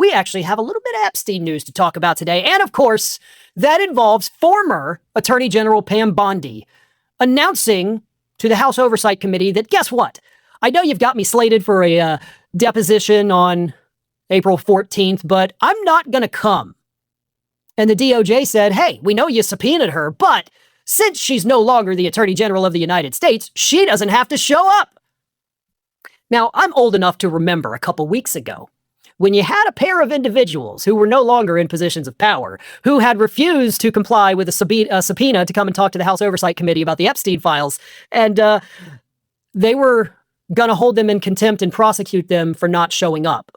we actually have a little bit of Epstein news to talk about today. And of course, that involves former Attorney General Pam Bondi announcing to the House Oversight Committee that, guess what? I know you've got me slated for a deposition on April 14th, but I'm not going to come. And the DOJ said, hey, we know you subpoenaed her, but since she's no longer the Attorney General of the United States, she doesn't have to show up. Now, I'm old enough to remember a couple weeks ago when you had a pair of individuals who were no longer in positions of power, who had refused to comply with a subpoena to come and talk to the House Oversight Committee about the Epstein files, and they were going to hold them in contempt and prosecute them for not showing up.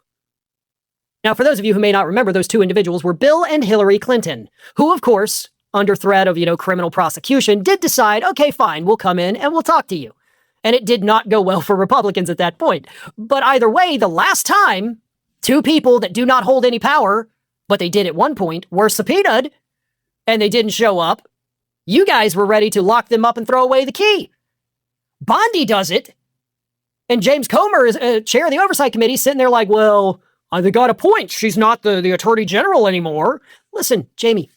Now, for those of you who may not remember, those two individuals were Bill and Hillary Clinton, who, of course, under threat of, criminal prosecution, did decide, okay, fine, we'll come in and we'll talk to you. And it did not go well for Republicans at that point. But either way, the last time two people that do not hold any power, but they did at one point, were subpoenaed and they didn't show up, you guys were ready to lock them up and throw away the key. Bondi does it. And James Comer is chair of the Oversight Committee sitting there like, well, they got a point. She's not the Attorney General anymore. Listen, Jamie,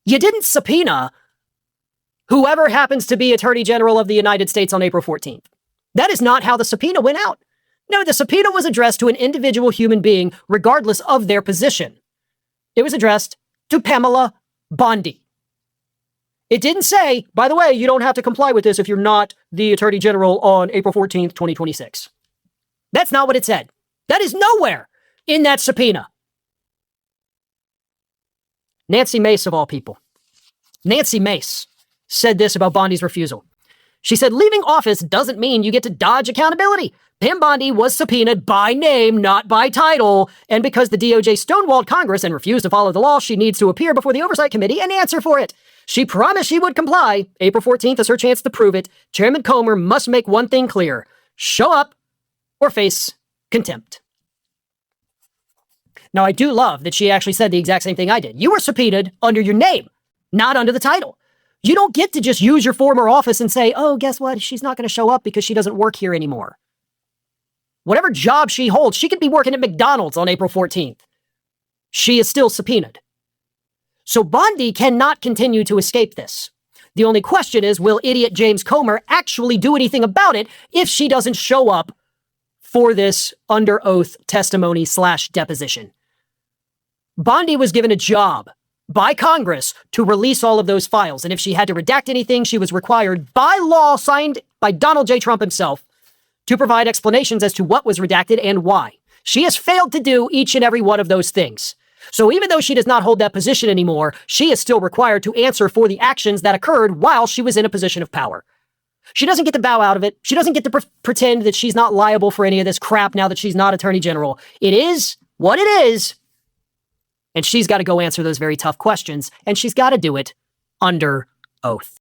you didn't subpoena whoever happens to be Attorney General of the United States on April 14th. That is not how the subpoena went out. No, the subpoena was addressed to an individual human being, regardless of their position. It was addressed to Pamela Bondi. It didn't say, by the way, you don't have to comply with this if you're not the Attorney General on April 14th, 2026. That's not what it said. That is nowhere in that subpoena. Nancy Mace, of all people. Nancy Mace said this about Bondi's refusal. She said, leaving office doesn't mean you get to dodge accountability. Pam Bondi was subpoenaed by name, not by title. And because the DOJ stonewalled Congress and refused to follow the law, she needs to appear before the Oversight Committee and answer for it. She promised she would comply. April 14th is her chance to prove it. Chairman Comer must make one thing clear. Show up or face contempt. Now, I do love that she actually said the exact same thing I did. You were subpoenaed under your name, not under the title. You don't get to just use your former office and say, oh, guess what? She's not going to show up because she doesn't work here anymore. Whatever job she holds, she could be working at McDonald's on April 14th. She is still subpoenaed. So Bondi cannot continue to escape this. The only question is, will idiot James Comer actually do anything about it if she doesn't show up for this under oath testimony / deposition? Bondi was given a job by Congress to release all of those files. And if she had to redact anything, she was required by law signed by Donald J. Trump himself to provide explanations as to what was redacted and why. She has failed to do each and every one of those things. So even though she does not hold that position anymore, she is still required to answer for the actions that occurred while she was in a position of power. She doesn't get to bow out of it. She doesn't get to pretend that she's not liable for any of this crap now that she's not Attorney General. It is what it is. And she's got to go answer those very tough questions, and she's got to do it under oath.